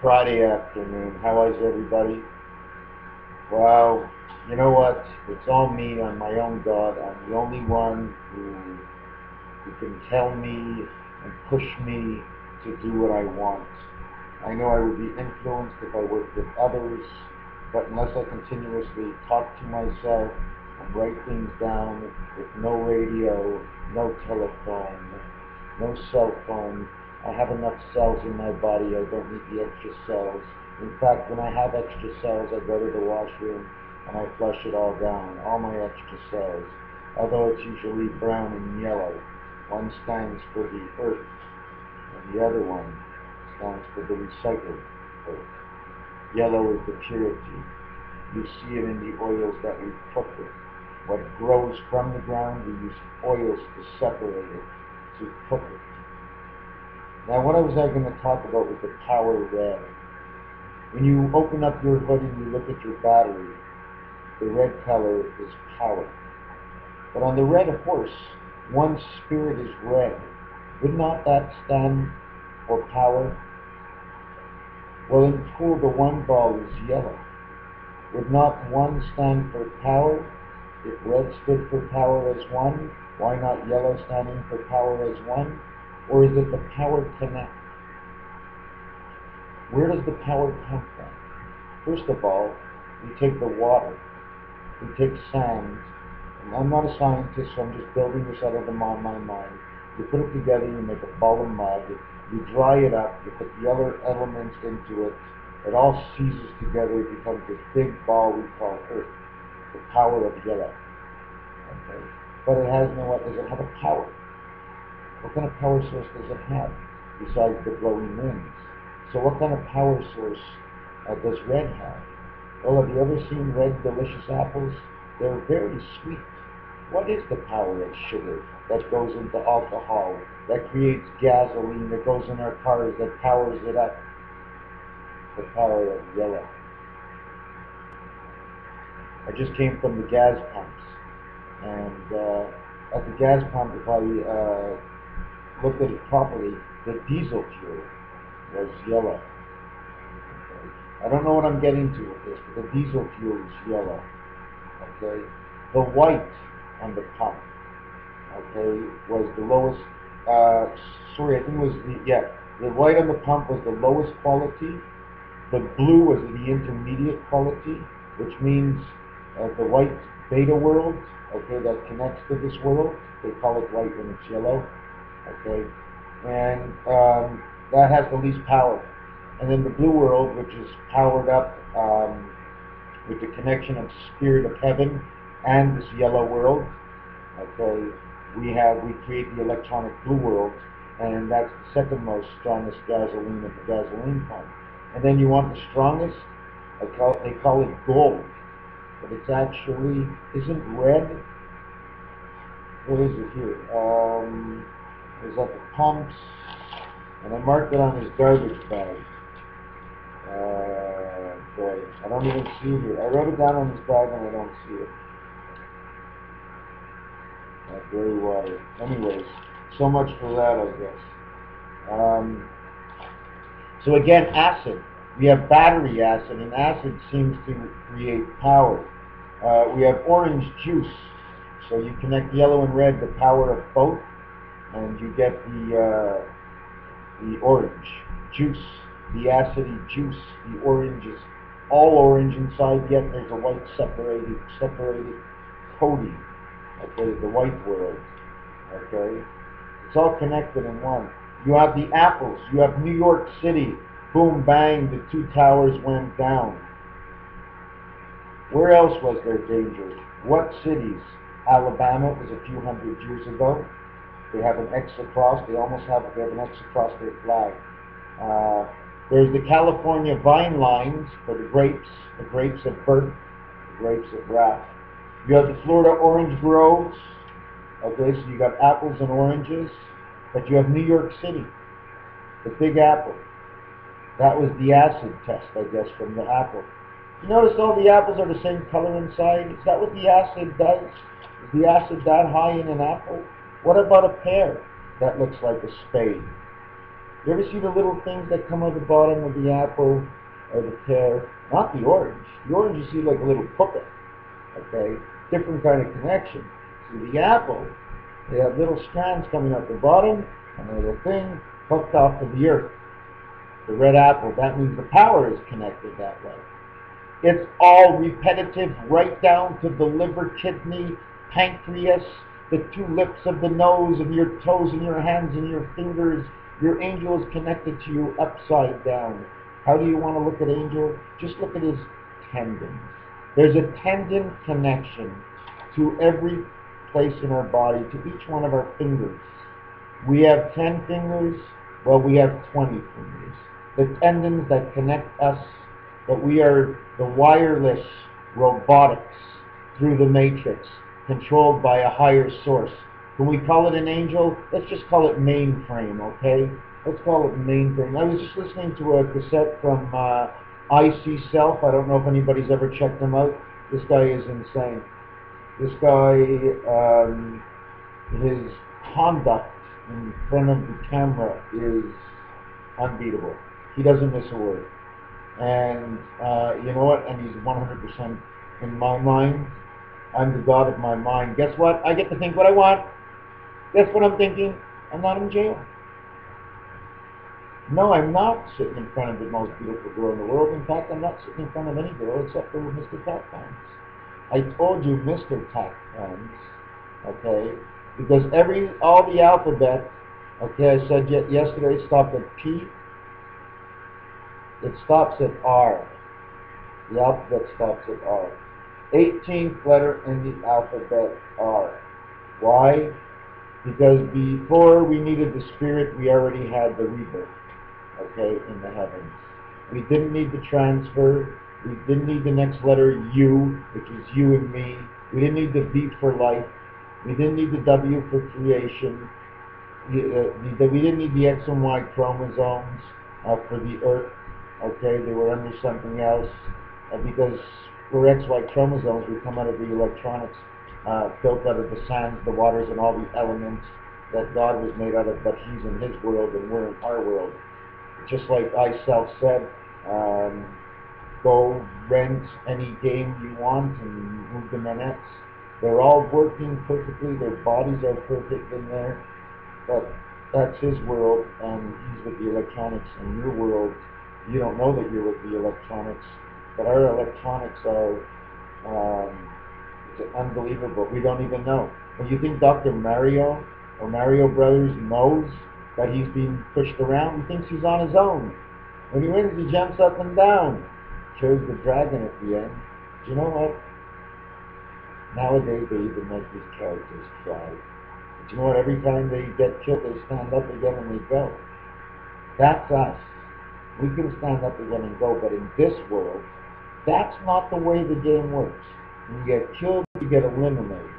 Friday afternoon. How is everybody? Wow, you know what? It's all me. I'm my own God. I'm the only one who can tell me and push me to do what I want. I know I would be influenced if I worked with others, but unless I continuously talk to myself and write things down with no radio, no telephone, no cell phone, I have enough cells in my body. I don't need the extra cells. In fact, when I have extra cells, I go to the washroom and I flush it all down, all my extra cells. Although it's usually brown and yellow. One stands for the earth, and the other one stands for the recycled earth. Yellow is the purity. You see it in the oils that we cook with. What grows from the ground, we use oils to separate it, to cook it. Now, what I was going to talk about was the power red. When you open up your hood and you look at your battery, the red color is power. But on the red horse, one spirit is red. Would not that stand for power? Well, in pool, the one ball is yellow. Would not one stand for power? If red stood for power as one, why not yellow standing for power as one? Or is it the power connect? Where does the power come from? First of all, we take the water, we take sand, and I'm not a scientist, so I'm just building this out of my mind. You put it together, you make a ball of mud, you dry it up, you put the other elements into it, it all seizes together, it becomes this big ball we call Earth, the power of yellow. Okay? But it has does it have a power? What kind of power source does it have besides the blowing winds? So what kind of power source does red have? Well, have you ever seen red delicious apples? They're very sweet. What is the power of sugar that goes into alcohol, that creates gasoline, that goes in our cars, that powers it up? The power of yellow. I just came from the gas pumps, and at the gas pump, if I looked at it properly, the diesel fuel was yellow. Okay. I don't know what I'm getting to with this, but the diesel fuel is yellow. Okay. The white on the pump, okay, was the lowest. Sorry, I think it was the white on the pump was the lowest quality. The blue was the intermediate quality, which means the white beta world, okay, that connects to this world. They call it white when it's yellow, okay, and that has the least power. And then the blue world, which is powered up with the connection of spirit of heaven and this yellow world, okay, we create the electronic blue world, and that's the second most strongest gasoline at the gasoline pump. And then you want the strongest, they call it gold, but it's actually, isn't red, what is it here? It's at the pumps, and I marked it on his garbage bag. Boy, I don't even see it here. I wrote it down on his bag and I don't see it. Gray water. Anyways, so much for that, I guess. So again, acid. We have battery acid, and acid seems to create power. We have orange juice. So you connect yellow and red, the power of both, and you get the orange juice, the acidy juice. The orange is all orange inside, yet there's a white separated coating. Okay, the white world. Okay, it's all connected in one. You have the apples. You have New York City. Boom, bang, the two towers went down. Where else was there danger? What cities? Alabama was a few hundred years ago. They have an X across. They have an X across their flag. There's the California vine lines for the grapes of birth, the grapes of wrath. You have the Florida orange groves. Okay, so you got apples and oranges, but you have New York City, the Big Apple. That was the acid test, I guess, from the apple. You notice all the apples are the same color inside? Is that what the acid does? Is the acid that high in an apple? What about a pear that looks like a spade? You ever see the little things that come out the bottom of the apple or the pear? Not the orange. The orange you see like a little puppet. Okay? Different kind of connection. See, the apple, they have little strands coming out the bottom and a little thing hooked off to the earth. The red apple, that means the power is connected that way. It's all repetitive, right down to the liver, kidney, pancreas, the two lips of the nose, and your toes and your hands and your fingers. Your angel is connected to you upside down. How do you want to look at angel? Just look at his tendons. There's a tendon connection to every place in our body, to each one of our fingers. We have 10 fingers, well, we have 20 fingers. The tendons that connect us, that we are the wireless robotics through the matrix, controlled by a higher source. Can we call it an angel? Let's just call it mainframe, okay? Let's call it mainframe. I was just listening to a cassette from IC Self. I don't know if anybody's ever checked him out. This guy is insane. This guy, his conduct in front of the camera is unbeatable. He doesn't miss a word. And you know what? And he's 100% in my mind. I'm the god of my mind. Guess what? I get to think what I want. Guess what I'm thinking? I'm not in jail. No, I'm not sitting in front of the most beautiful girl in the world. In fact, I'm not sitting in front of any girl except for Mr. Tat Pants. I told you Mr. Tat Pants, okay? Because all the alphabet, okay, I said yesterday, stopped at P. It stops at R. The alphabet stops at R. 18th letter in the alphabet, R. Why? Because before we needed the spirit, we already had the rebirth, okay, in the heavens. We didn't need the transfer. We didn't need the next letter, U, which is you and me. We didn't need the V for life. We didn't need the W for creation. We didn't need the X and Y chromosomes for the earth. Okay, they were under something else. Because we're XY chromosomes, we come out of the electronics built out of the sands, the waters, and all the elements that God was made out of, but He's in His world and we're in our world. Just like I said, go rent any game you want and move the manettes. They're all working perfectly, their bodies are perfect in there, but that's His world and He's with the electronics. In your world, you don't know that you're with the electronics, but our electronics are unbelievable. We don't even know. When you think Dr. Mario or Mario Brothers knows that he's being pushed around, he thinks he's on his own. When he wins, he jumps up and down. Shows the dragon at the end. Do you know what? Nowadays they even make these characters cry. But you know what? Every time they get killed, they stand up again and they go. That's us. We can stand up again and go, but in this world, that's not the way the game works. When you get killed, you get eliminated.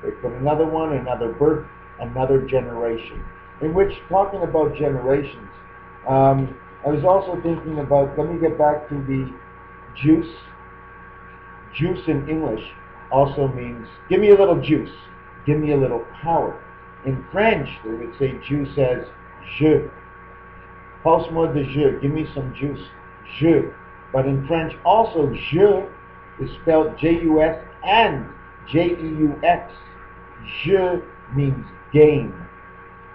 They put another one, another birth, another generation. In which, talking about generations, I was also thinking about, let me get back to the juice. Juice in English also means, give me a little juice, give me a little power. In French, they would say juice as je. Passe-moi de jus, give me some juice, jus. But in French also, je is spelled J-U-S and J-E-U-X. Je means game,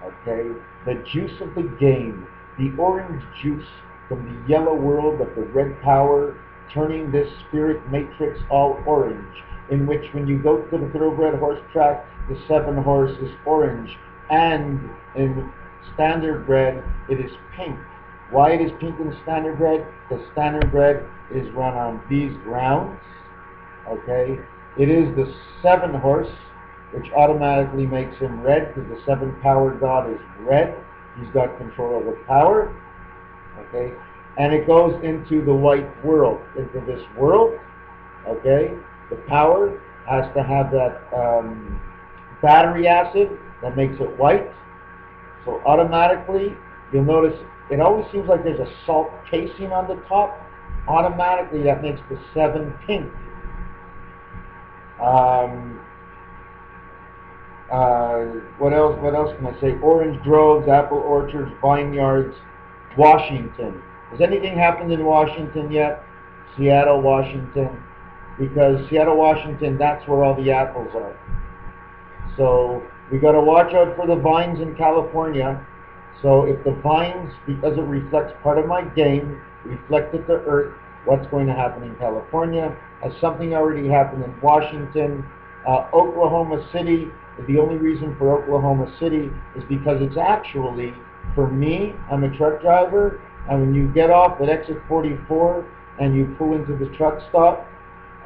okay? The juice of the game, the orange juice from the yellow world of the red power, turning this spirit matrix all orange, in which when you go to the thoroughbred horse track, the 7 horse is orange, and in standard bred, it is pink. Why it is pink in standard bred? Because standard bred is run on these grounds, okay? It is the 7 horse, which automatically makes him red, because the 7 power god is red. He's got control over power, okay? And it goes into the white world, into this world, okay? The power has to have that battery acid that makes it white. So automatically, you'll notice it always seems like there's a salt casing on the top. Automatically, that makes the 7 pink. What else can I say? Orange groves, apple orchards, vineyards, Washington. Has anything happened in Washington yet? Seattle, Washington. Because Seattle, Washington, that's where all the apples are. So we got to watch out for the vines in California. So if the vines, because it reflects part of my game, reflected the earth, what's going to happen in California? Has something already happened in Washington? Oklahoma City, the only reason for Oklahoma City is because it's actually, for me, I'm a truck driver, and when you get off at exit 44 and you pull into the truck stop,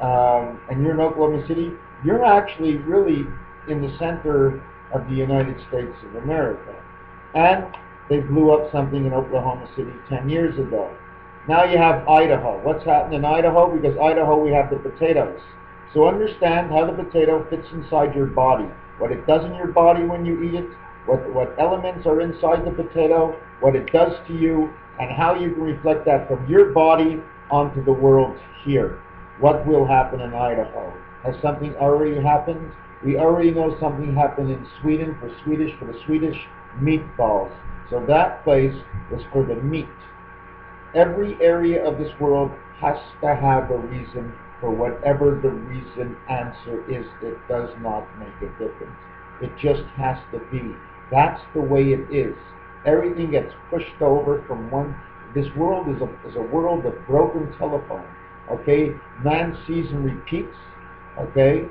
and you're in Oklahoma City, you're actually really in the center of the United States of America. And they blew up something in Oklahoma City 10 years ago. Now you have Idaho. What's happened in Idaho? Because Idaho, we have the potatoes. So understand how the potato fits inside your body, what it does in your body when you eat it, what elements are inside the potato, what it does to you, and how you can reflect that from your body onto the world here. What will happen in Idaho? Has something already happened? We already know something happened in Sweden for the Swedish meatballs. So that place was for the meat. Every area of this world has to have a reason for whatever the reason answer is. It does not make a difference. It just has to be. That's the way it is. Everything gets pushed over from one. This world is a world of broken telephone. Okay? Man sees and repeats. Okay?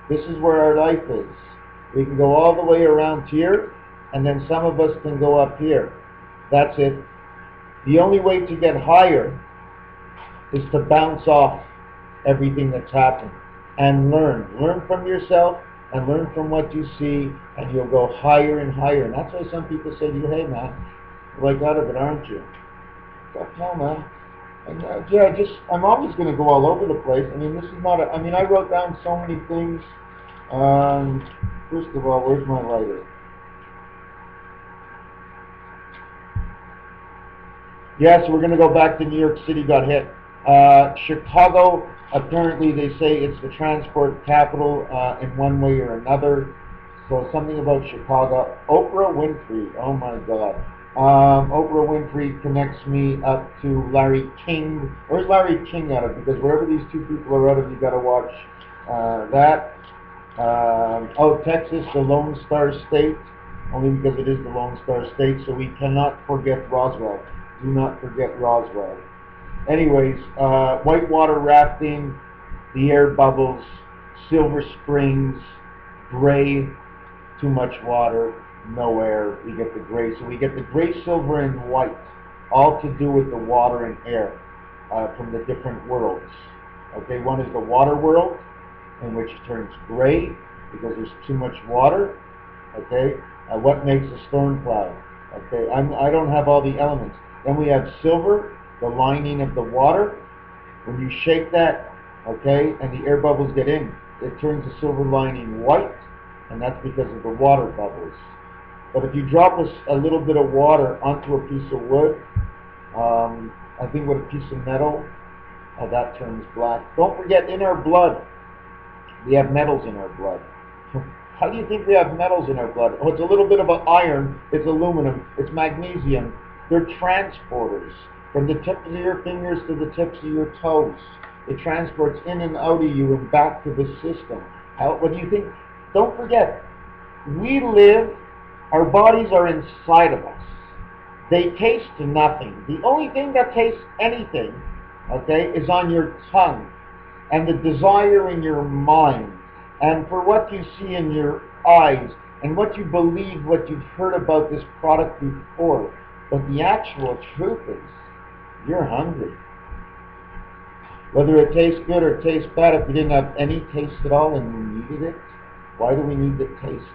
This is where our life is. We can go all the way around here, and then some of us can go up here. That's it. The only way to get higher is to bounce off everything that's happened and learn. Learn from yourself and learn from what you see, and you'll go higher and higher. And that's why some people say to you, hey man, you're like out of it, aren't you? Like, no man. And, I'm always going to go all over the place. I mean, this is not I wrote down so many things. First of all, where's my lighter? Yeah, so we're going to go back to New York City got hit. Chicago, apparently they say it's the transport capital in one way or another. So something about Chicago. Oprah Winfrey, oh my God. Oprah Winfrey connects me up to Larry King. Where's Larry King out of? Because wherever these two people are out of, you got to watch that. Texas, the Lone Star State, only because it is the Lone Star State, so we cannot forget Roswell. Do not forget Roswell. Anyways, whitewater rafting, the air bubbles, Silver Springs, gray, too much water, no air. We get the gray. So we get the gray, silver, and white, all to do with the water and air from the different worlds. Okay, one is the water world, in which it turns gray because there's too much water. Okay, what makes a storm cloud? Okay, I don't have all the elements. Then we have silver, the lining of the water. When you shake that, okay, and the air bubbles get in, it turns the silver lining white, and that's because of the water bubbles. But if you drop a little bit of water onto a piece of wood, I think with a piece of metal, that turns black. Don't forget, in our blood, we have metals in our blood. How do you think we have metals in our blood? Oh, it's a little bit of iron, it's aluminum, it's magnesium. They're transporters. From the tips of your fingers to the tips of your toes. It transports in and out of you and back to the system. What do you think? Don't forget, we live, our bodies are inside of us. They taste nothing. The only thing that tastes anything, okay, is on your tongue and the desire in your mind and for what you see in your eyes and what you believe, what you've heard about this product before. But the actual truth is, you're hungry. Whether it tastes good or tastes bad, if you didn't have any taste at all and you needed it, why do we need the taste?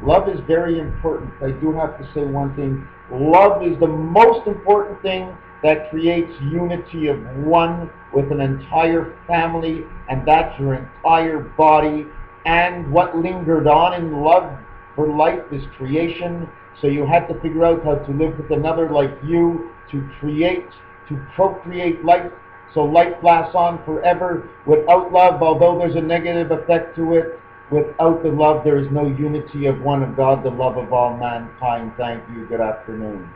Love is very important. I do have to say one thing. Love is the most important thing that creates unity of one with an entire family, and that's your entire body. And what lingered on in love for life is creation. So you had to figure out how to live with another like you, to create, to procreate life, so life lasts on forever. Without love, although there's a negative effect to it, without the love there is no unity of one of God, the love of all mankind. Thank you. Good afternoon.